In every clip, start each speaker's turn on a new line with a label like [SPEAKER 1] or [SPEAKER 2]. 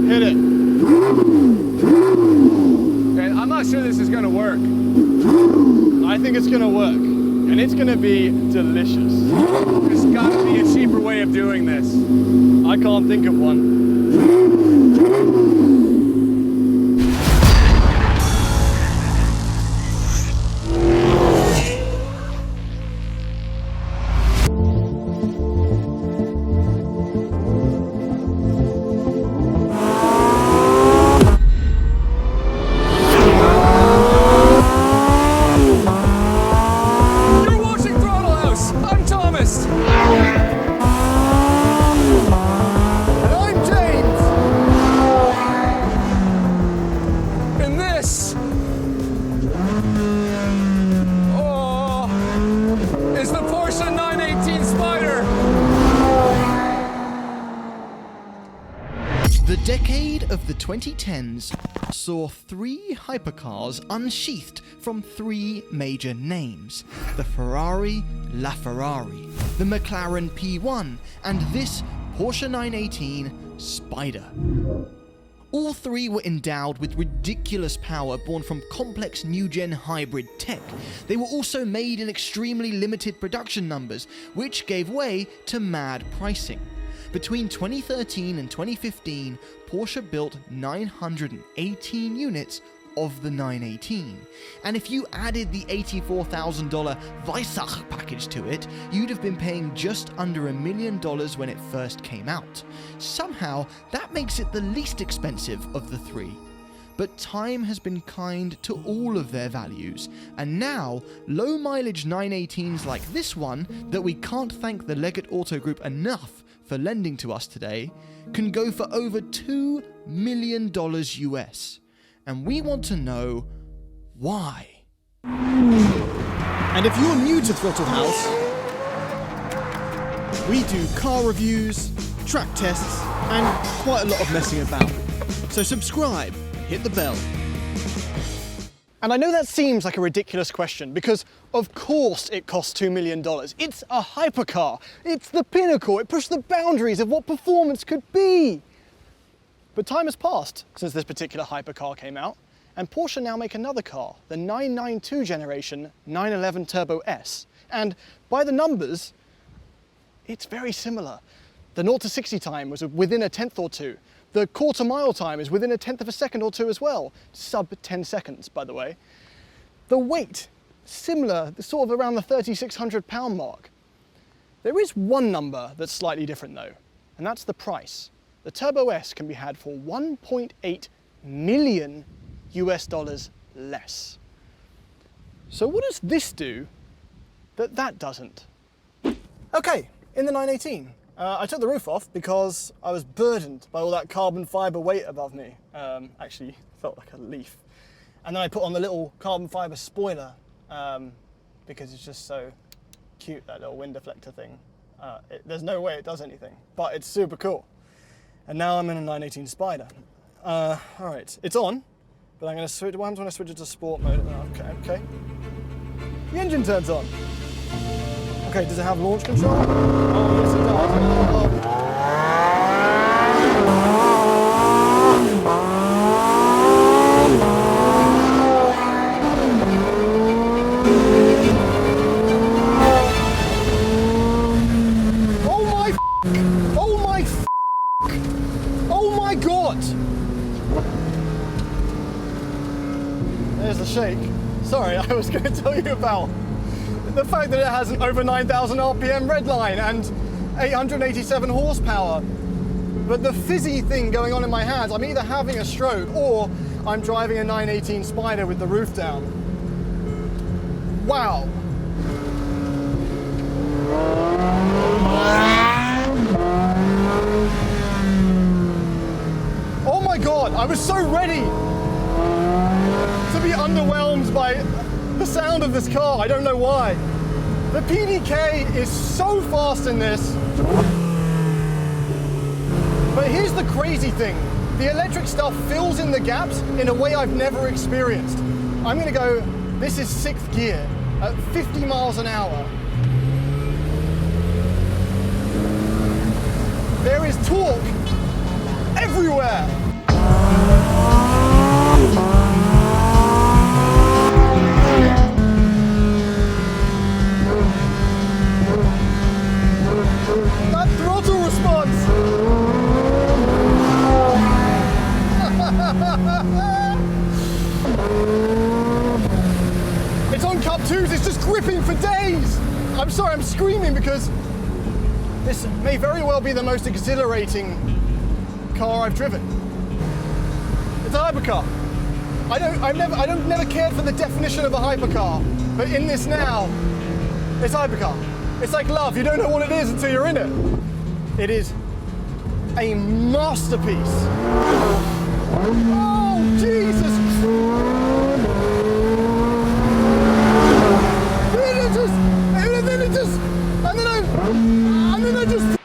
[SPEAKER 1] Hit it. Okay, I'm not sure this is gonna work. I think it's gonna work, and it's gonna be delicious. There's gotta be a cheaper way of doing this. I can't think of one.
[SPEAKER 2] The decade of the 2010s saw 3 hypercars unsheathed from 3 major names: the Ferrari LaFerrari, the McLaren P1, and this Porsche 918 Spyder. All 3 were endowed with ridiculous power born from complex new-gen hybrid tech. They were also made in extremely limited production numbers, which gave way to mad pricing. Between 2013 and 2015, Porsche built 918 units of the 918, and if you added the $84,000 Weissach package to it, you'd have been paying just under $1 million when it first came out. Somehow, that makes it the least expensive of the 3. But time has been kind to all of their values, and now low-mileage 918s like this one, that we can't thank the Leggett Auto Group enough for lending to us today, can go for over $2 million US. And we want to know why.
[SPEAKER 1] And if you're new to Throttle House, we do car reviews, track tests, and quite a lot of messing about. So subscribe, hit the bell. And I know that seems like a ridiculous question, because of course it costs $2 million. It's a hypercar. It's the pinnacle. It pushed the boundaries of what performance could be. But time has passed since this particular hypercar came out, and Porsche now make another car, the 992 generation 911 Turbo S. And by the numbers, it's very similar. The 0 to 60 time was within a tenth or two. The quarter mile time is within a tenth of a second or two as well. Sub 10 seconds, by the way. The weight, similar, sort of around the 3,600 pound mark. There is one number that's slightly different though, and that's the price. The Turbo S can be had for $1.8 million US less. So what does this do that doesn't? Okay, in the 918. I took the roof off because I was burdened by all that carbon fibre weight above me. Actually, felt like a leaf. And then I put on the little carbon fibre spoiler because it's just so cute, that little wind deflector thing. There's no way it does anything, but it's super cool. And now I'm in a 918 Spyder. All right, it's on, but I'm going to switch. What happens when I switch it to sport mode? Okay. The engine turns on. Okay, does it have launch control? Oh, yes it does. Oh my God! There's the shake. Sorry, I was going to tell you about the fact that it has an over 9,000 RPM red line and 887 horsepower. But the fizzy thing going on in my hands, I'm either having a stroke or I'm driving a 918 Spyder with the roof down. Wow. Oh my God, I was so ready to be underwhelmed by the sound of this car. I don't know why. The PDK is so fast in this. But here's the crazy thing. The electric stuff fills in the gaps in a way I've never experienced. I'm gonna go, this is 6th gear at 50 miles an hour. There is torque everywhere. been for days. I'm sorry, I'm screaming because this may very well be the most exhilarating car I've driven. It's a hypercar. I've never cared for the definition of a hypercar, but in this now, it's a hypercar. It's like love, you don't know what it is until you're in it. It is a masterpiece. Oh, Jesus! And then I just...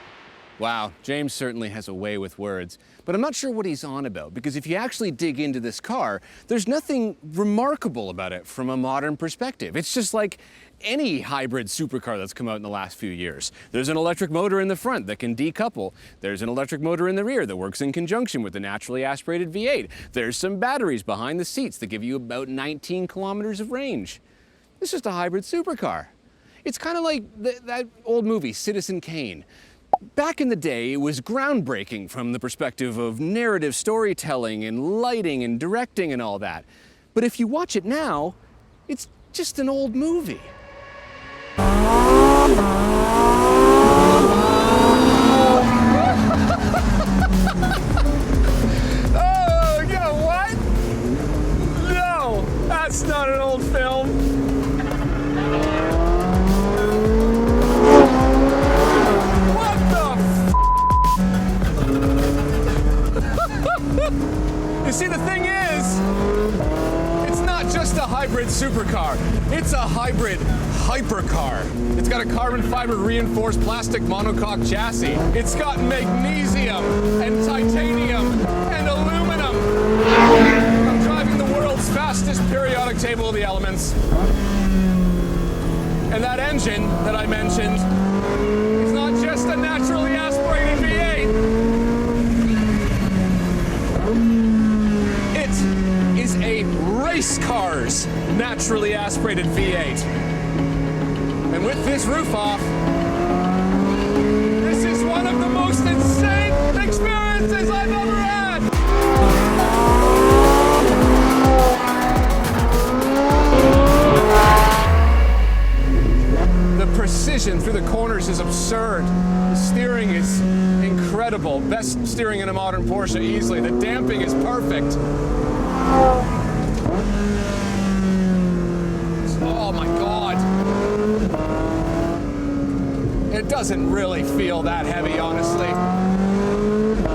[SPEAKER 3] Wow, James certainly has a way with words, but I'm not sure what he's on about, because if you actually dig into this car, there's nothing remarkable about it from a modern perspective. It's just like any hybrid supercar that's come out in the last few years. There's an electric motor in the front that can decouple. There's an electric motor in the rear that works in conjunction with the naturally aspirated V8. There's some batteries behind the seats that give you about 19 kilometers of range. It's just a hybrid supercar. It's kind of like that old movie, Citizen Kane. Back in the day, it was groundbreaking from the perspective of narrative storytelling and lighting and directing and all that. But if you watch it now, it's just an old movie.
[SPEAKER 4] Oh, yeah, what? No, that's not an old film. What the f? You see, the thing is, it's not just a hybrid supercar. It's a hybrid hypercar. It's got a carbon fiber reinforced plastic monocoque chassis. It's got magnesium and titanium and aluminum. I'm driving the world's fastest periodic table of the elements. And that engine that I mentioned is not just a naturally aspirated V8. It is a race car's naturally aspirated V8. And with this roof off, this is one of the most insane experiences I've ever had. The precision through the corners is absurd. The steering is incredible. Best steering in a modern Porsche easily. The damping is perfect. Oh my God. It doesn't really feel that heavy, honestly.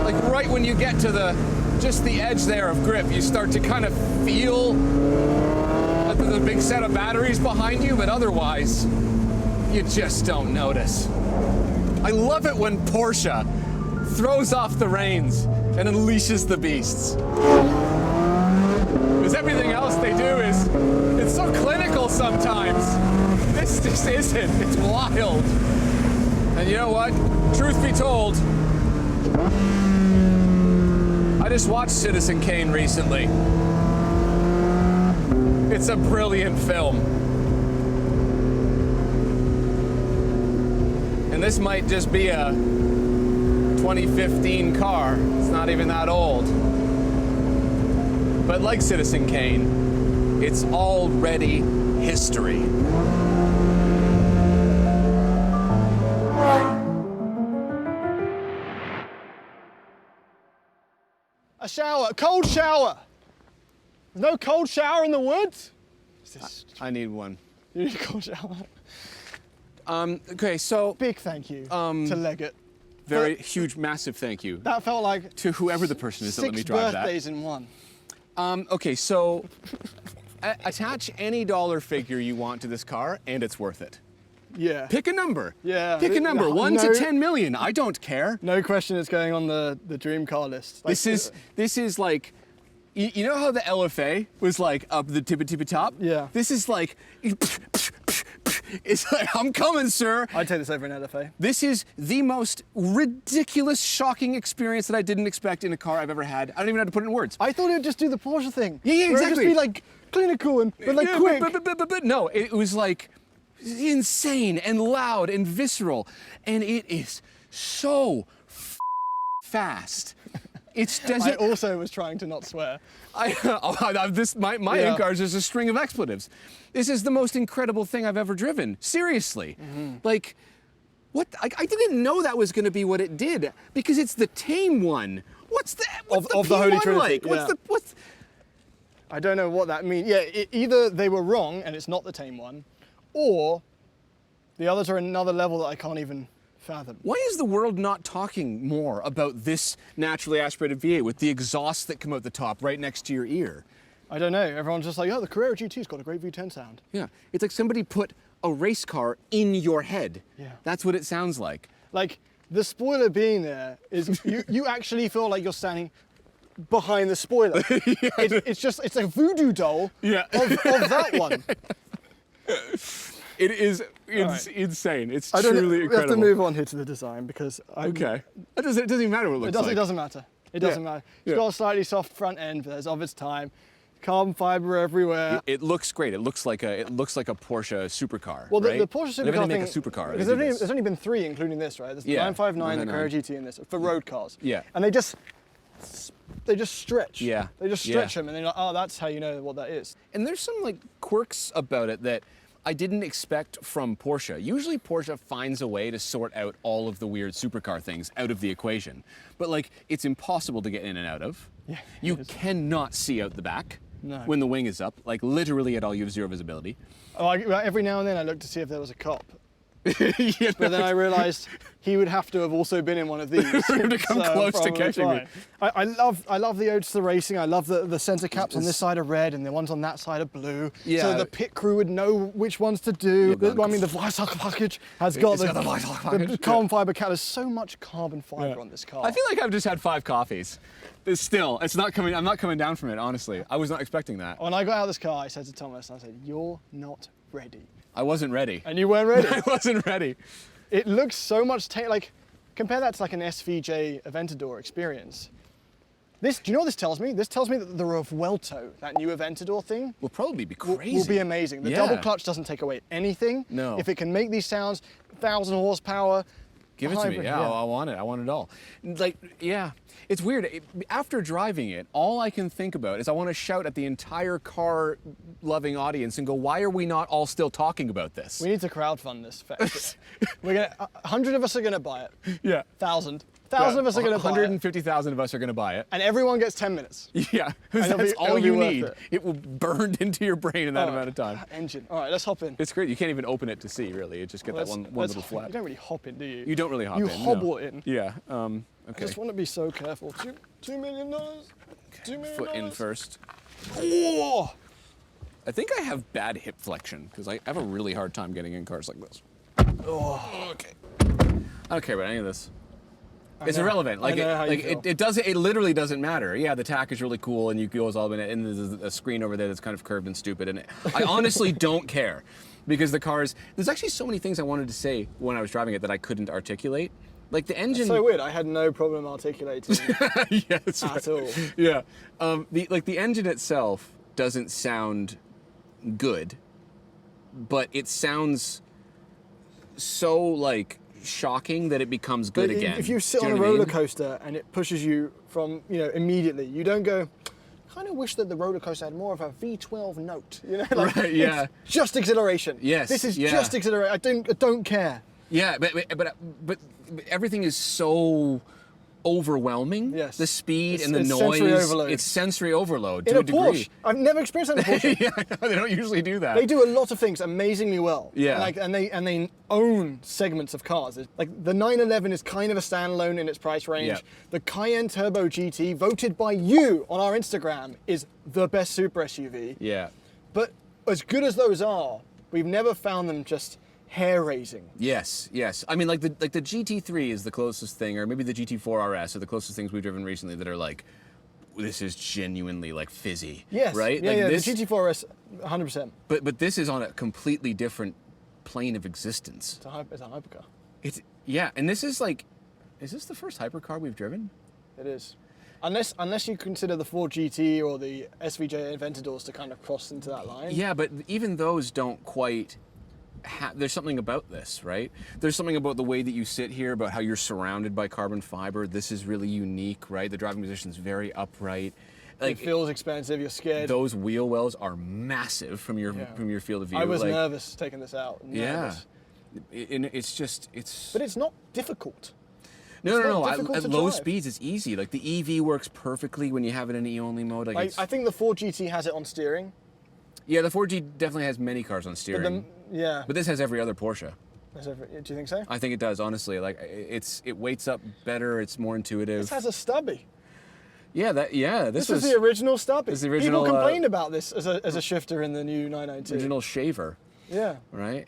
[SPEAKER 4] Like right when you get to just the edge there of grip, you start to kind of feel the big set of batteries behind you, but otherwise, you just don't notice. I love it when Porsche throws off the reins and unleashes the beasts. Because everything else they do it's so clinical sometimes. This just isn't. It's wild. And you know what? Truth be told, I just watched Citizen Kane recently. It's a brilliant film. And this might just be a 2015 car. It's not even that old. But like Citizen Kane, it's already history.
[SPEAKER 1] A shower, a cold shower. There's no cold shower in the woods?
[SPEAKER 3] I need one.
[SPEAKER 1] You need a cold shower.
[SPEAKER 3] Okay, so
[SPEAKER 1] Big thank you to Leggett.
[SPEAKER 3] very huge, massive thank you
[SPEAKER 1] That felt like
[SPEAKER 3] to whoever the person is that let me drive that.
[SPEAKER 1] 6 birthdays in one.
[SPEAKER 3] Okay, so attach any dollar figure you want to this car, and it's worth it.
[SPEAKER 1] Yeah.
[SPEAKER 3] Pick a number.
[SPEAKER 1] Yeah.
[SPEAKER 3] Pick a number,
[SPEAKER 1] No,
[SPEAKER 3] 1 to 10 million. I don't care.
[SPEAKER 1] No question it's going on the dream car list. Like,
[SPEAKER 3] This is like, you know how the LFA was like up the tippy top?
[SPEAKER 1] Yeah.
[SPEAKER 3] This is like, it's like, I'm coming, sir.
[SPEAKER 1] I'd take this over an LFA.
[SPEAKER 3] This is the most ridiculous, shocking experience that I didn't expect in a car I've ever had. I don't even know how to put it in words.
[SPEAKER 1] I thought it would just do the Porsche thing.
[SPEAKER 3] Yeah,
[SPEAKER 1] where
[SPEAKER 3] exactly.
[SPEAKER 1] It'd just be like clinical and but like quick.
[SPEAKER 3] But no, it was like insane and loud and visceral, and it is so fast. It
[SPEAKER 1] I
[SPEAKER 3] doesn't.
[SPEAKER 1] also was trying to not swear.
[SPEAKER 3] My
[SPEAKER 1] Yeah.
[SPEAKER 3] in-car is just a string of expletives. This is the most incredible thing I've ever driven. Seriously. Like, what? I didn't know that was going to be what it did because it's the tame one. What's the
[SPEAKER 1] Of
[SPEAKER 3] P1
[SPEAKER 1] the Holy Trinity,
[SPEAKER 3] like?
[SPEAKER 1] yeah. I don't know what that means. Yeah, either they were wrong and it's not the tame one, or the others are another level that I can't even fathom.
[SPEAKER 3] Why is the world not talking more about this naturally aspirated V8 with the exhausts that come out the top right next to your ear?
[SPEAKER 1] I don't know. Everyone's just like, oh, the Carrera GT's got a great V10 sound.
[SPEAKER 3] Yeah, it's like somebody put a race car in your head.
[SPEAKER 1] Yeah.
[SPEAKER 3] That's what it sounds like.
[SPEAKER 1] Like, the spoiler being there is you actually feel like you're standing behind the spoiler. It's a voodoo doll of that one.
[SPEAKER 3] It is
[SPEAKER 1] right.
[SPEAKER 3] insane. It's
[SPEAKER 1] I don't know,
[SPEAKER 3] truly
[SPEAKER 1] we
[SPEAKER 3] incredible.
[SPEAKER 1] have to move on here to the design because
[SPEAKER 3] Okay. It doesn't even matter what it looks like.
[SPEAKER 1] It doesn't matter. It doesn't matter. It's got a slightly soft front end, but it's of its time. Carbon fiber everywhere.
[SPEAKER 3] It looks great. It looks like a Porsche supercar.
[SPEAKER 1] Well,
[SPEAKER 3] right?
[SPEAKER 1] the Porsche supercar
[SPEAKER 3] Whenever they
[SPEAKER 1] thing,
[SPEAKER 3] make a supercar,
[SPEAKER 1] because there's only been 3, including this, right? There's the
[SPEAKER 3] Yeah,
[SPEAKER 1] 959, the
[SPEAKER 3] 999.
[SPEAKER 1] Carrera GT, and this for road cars.
[SPEAKER 3] Yeah.
[SPEAKER 1] And they just stretch.
[SPEAKER 3] Yeah,
[SPEAKER 1] They just
[SPEAKER 3] yeah.
[SPEAKER 1] stretch them, and they're like, oh, that's how you know what that is.
[SPEAKER 3] And there's some like quirks about it that I didn't expect from Porsche. Usually Porsche finds a way to sort out all of the weird supercar things out of the equation. But like, it's impossible to get in and out of.
[SPEAKER 1] Yeah,
[SPEAKER 3] You
[SPEAKER 1] it is.
[SPEAKER 3] cannot see out the back
[SPEAKER 1] No.
[SPEAKER 3] when the wing is up. Like literally at all, you have zero visibility.
[SPEAKER 1] Oh, every now and then I look to see if there was a cop.
[SPEAKER 3] You know?
[SPEAKER 1] But then I realised he would have to have also been in one of these.
[SPEAKER 3] To come close to
[SPEAKER 1] probably
[SPEAKER 3] catching me.
[SPEAKER 1] fine. I love the odes to the racing. I love the centre caps on this side are red and the ones on that side are blue.
[SPEAKER 3] Yeah.
[SPEAKER 1] So the pit crew would know which ones to do.
[SPEAKER 3] but-
[SPEAKER 1] I mean, the Weissach package has got
[SPEAKER 3] It's got the Weissach package,
[SPEAKER 1] the carbon fibre cap. There's so much carbon fibre
[SPEAKER 3] Yeah.
[SPEAKER 1] on this car.
[SPEAKER 3] I feel like I've just had 5 coffees. But still, it's not coming. I'm not coming down from it. Honestly, I was not expecting that.
[SPEAKER 1] When I got out of this car, I said to Thomas, I said, "You're not ready,"
[SPEAKER 3] I wasn't ready.
[SPEAKER 1] and you weren't ready.
[SPEAKER 3] I wasn't ready.
[SPEAKER 1] It looks so much like compare that to like an SVJ Aventador experience. Do you know what this tells me? This tells me that the Revuelto, that new Aventador thing,
[SPEAKER 3] Will probably be
[SPEAKER 1] will
[SPEAKER 3] crazy.
[SPEAKER 1] be amazing. The
[SPEAKER 3] Yeah.
[SPEAKER 1] double clutch doesn't take away anything.
[SPEAKER 3] No.
[SPEAKER 1] If it can make these sounds, 1,000 horsepower.
[SPEAKER 3] Give it to me.
[SPEAKER 1] hybrid,
[SPEAKER 3] Yeah, I want it. I want it all. Like, yeah, it's weird. After driving it, all I can think about is I want to shout at the entire car-loving audience and go, "Why are we not all still talking about this?"
[SPEAKER 1] We need to crowdfund this. We're gonna 100 of us are gonna buy it.
[SPEAKER 3] Yeah.
[SPEAKER 1] 1,000 of us are gonna buy it,
[SPEAKER 3] 150,000 of us are going to buy it.
[SPEAKER 1] and everyone gets 10 minutes.
[SPEAKER 3] Yeah,
[SPEAKER 1] it'll
[SPEAKER 3] that's
[SPEAKER 1] be-
[SPEAKER 3] all
[SPEAKER 1] it'll be
[SPEAKER 3] you
[SPEAKER 1] worth
[SPEAKER 3] need.
[SPEAKER 1] it.
[SPEAKER 3] It will burn into your brain in that
[SPEAKER 1] Oh,
[SPEAKER 3] amount of time.
[SPEAKER 1] Engine. All right, let's hop in.
[SPEAKER 3] It's great. You can't even open it to see, really. You just get that one
[SPEAKER 1] Let's
[SPEAKER 3] little
[SPEAKER 1] hop-
[SPEAKER 3] flap.
[SPEAKER 1] You don't really hop in, do you?
[SPEAKER 3] You don't really hop
[SPEAKER 1] You
[SPEAKER 3] in.
[SPEAKER 1] hobble
[SPEAKER 3] no.
[SPEAKER 1] in.
[SPEAKER 3] Yeah.
[SPEAKER 1] I
[SPEAKER 3] Okay.
[SPEAKER 1] just want to be so careful. $2 million. $2 million.
[SPEAKER 3] Foot in first.
[SPEAKER 1] Oh!
[SPEAKER 3] I think I have bad hip flexion because I have a really hard time getting in cars like this.
[SPEAKER 1] Oh.
[SPEAKER 3] Okay. I don't care about any of this. It's
[SPEAKER 1] know.
[SPEAKER 3] irrelevant.
[SPEAKER 1] I
[SPEAKER 3] Like,
[SPEAKER 1] know how you feel.
[SPEAKER 3] it doesn't. It literally doesn't matter. Yeah, the tack is really cool, and you goes all in it, and there's a screen over there that's kind of curved and stupid. And I honestly don't care because the cars. There's actually so many things I wanted to say when I was driving it that I couldn't articulate. Like the engine.
[SPEAKER 1] So weird. I had no problem articulating
[SPEAKER 3] Yeah, that's
[SPEAKER 1] at
[SPEAKER 3] right.
[SPEAKER 1] all.
[SPEAKER 3] Yeah. The engine itself doesn't sound good, but it sounds so like shocking that it becomes good
[SPEAKER 1] But
[SPEAKER 3] again.
[SPEAKER 1] if you sit
[SPEAKER 3] Do
[SPEAKER 1] on a
[SPEAKER 3] know what I
[SPEAKER 1] roller
[SPEAKER 3] mean?
[SPEAKER 1] coaster and it pushes you from, immediately, you don't go, kind of wish that the roller coaster had more of a V12 note. Like,
[SPEAKER 3] Right, yeah.
[SPEAKER 1] It's just exhilaration.
[SPEAKER 3] Yes,
[SPEAKER 1] This is
[SPEAKER 3] yeah.
[SPEAKER 1] just exhilaration. I don't care.
[SPEAKER 3] Yeah, but everything is so overwhelming.
[SPEAKER 1] Yes.
[SPEAKER 3] The speed
[SPEAKER 1] It's-
[SPEAKER 3] and the
[SPEAKER 1] it's
[SPEAKER 3] noise.
[SPEAKER 1] sensory overload.
[SPEAKER 3] It's sensory overload
[SPEAKER 1] In
[SPEAKER 3] to
[SPEAKER 1] a
[SPEAKER 3] a degree.
[SPEAKER 1] Porsche. I've never experienced that in a Porsche.
[SPEAKER 3] Yeah, I know, they don't usually do that.
[SPEAKER 1] They do a lot of things amazingly well.
[SPEAKER 3] Yeah.
[SPEAKER 1] And they own segments of cars. Like the 911 is kind of a standalone in its price range.
[SPEAKER 3] Yeah.
[SPEAKER 1] The Cayenne Turbo GT, voted by you on our Instagram, is the best super SUV.
[SPEAKER 3] Yeah.
[SPEAKER 1] But as good as those are, we've never found them just hair-raising.
[SPEAKER 3] Yes, yes. I mean, like the GT3 is the closest thing, or maybe the GT4 RS are the closest things we've driven recently that are like, this is genuinely like fizzy.
[SPEAKER 1] Yes.
[SPEAKER 3] Right.
[SPEAKER 1] Yeah,
[SPEAKER 3] like
[SPEAKER 1] yeah.
[SPEAKER 3] This,
[SPEAKER 1] The GT4S, 100%.
[SPEAKER 3] but this is on a completely different plane of existence.
[SPEAKER 1] It's a hypercar.
[SPEAKER 3] Yeah, and this is like, is this the first hypercar we've driven?
[SPEAKER 1] It is. Unless you consider the Ford GT or the SVJ Aventadors to kind of cross into that line.
[SPEAKER 3] Yeah, but even those don't quite there's something about this, right? There's something about the way that you sit here, about how you're surrounded by carbon fiber. This is really unique, right? The driving position's very upright.
[SPEAKER 1] It feels expensive. You're scared.
[SPEAKER 3] Those wheel wells are massive from your field of view.
[SPEAKER 1] I was nervous taking this out. Nervous.
[SPEAKER 3] Yeah, it's.
[SPEAKER 1] But it's not difficult.
[SPEAKER 3] No.
[SPEAKER 1] Not difficult
[SPEAKER 3] At
[SPEAKER 1] to
[SPEAKER 3] low
[SPEAKER 1] drive.
[SPEAKER 3] speeds, it's easy. Like the EV works perfectly when you have it in E-only mode. Like
[SPEAKER 1] I think the Ford GT has it on steering.
[SPEAKER 3] yeah, the 4G definitely has many cars on steering. But this has every other Porsche.
[SPEAKER 1] Do you think so?
[SPEAKER 3] I think it does, honestly. Like it weights up better. It's more intuitive.
[SPEAKER 1] This has a stubby.
[SPEAKER 3] This
[SPEAKER 1] is the original stubby.
[SPEAKER 3] This is the original.
[SPEAKER 1] People complained about this as a shifter in the new 992.
[SPEAKER 3] Original shaver.
[SPEAKER 1] Yeah.
[SPEAKER 3] Right.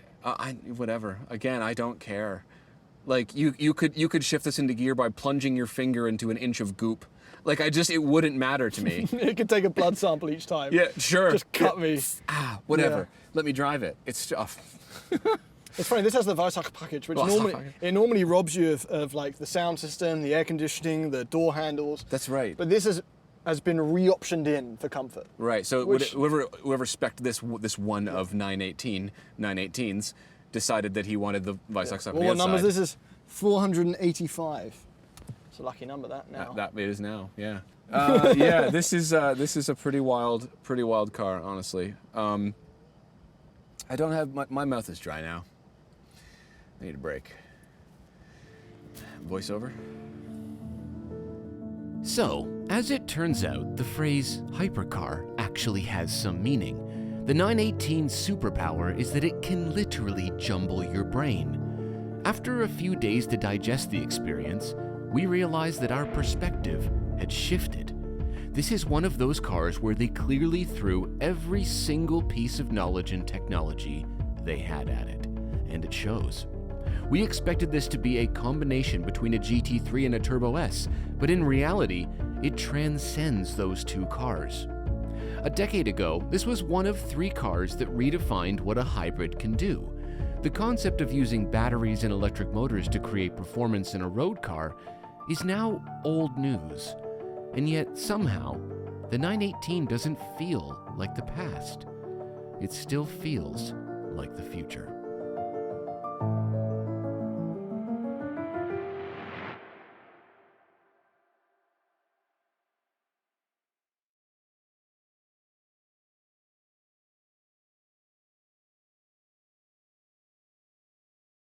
[SPEAKER 3] Whatever. Again, I don't care. Like you could shift this into gear by plunging your finger into an inch of goop. Like it wouldn't matter to me.
[SPEAKER 1] It could take a blood sample each time.
[SPEAKER 3] Yeah, sure.
[SPEAKER 1] Just cut me.
[SPEAKER 3] Whatever.
[SPEAKER 1] Yeah.
[SPEAKER 3] Let me drive it. It's
[SPEAKER 1] It's funny, this has the Weissach package, which normally robs you of like the sound system, the air conditioning, the door handles.
[SPEAKER 3] That's right.
[SPEAKER 1] But this has been re-optioned in for comfort.
[SPEAKER 3] Right. So whoever spec'd this one of 918s decided that he wanted the Weissach stuff on the
[SPEAKER 1] What
[SPEAKER 3] outside.
[SPEAKER 1] numbers this is? 485. It's a lucky number that now.
[SPEAKER 3] That it is now. Yeah. This is a pretty wild car, honestly. I don't have my mouth is dry now. I need a break. Voiceover.
[SPEAKER 5] So, as it turns out, the phrase hypercar actually has some meaning. The 918's superpower is that it can literally jumble your brain. After a few days to digest the experience, we realized that our perspective had shifted. This is one of those cars where they clearly threw every single piece of knowledge and technology they had at it, and it shows. We expected this to be a combination between a GT3 and a Turbo S, but in reality, it transcends those two cars. A decade ago, this was one of 3 cars that redefined what a hybrid can do. The concept of using batteries and electric motors to create performance in a road car is now old news. And yet, somehow, the 918 doesn't feel like the past. It still feels like the future.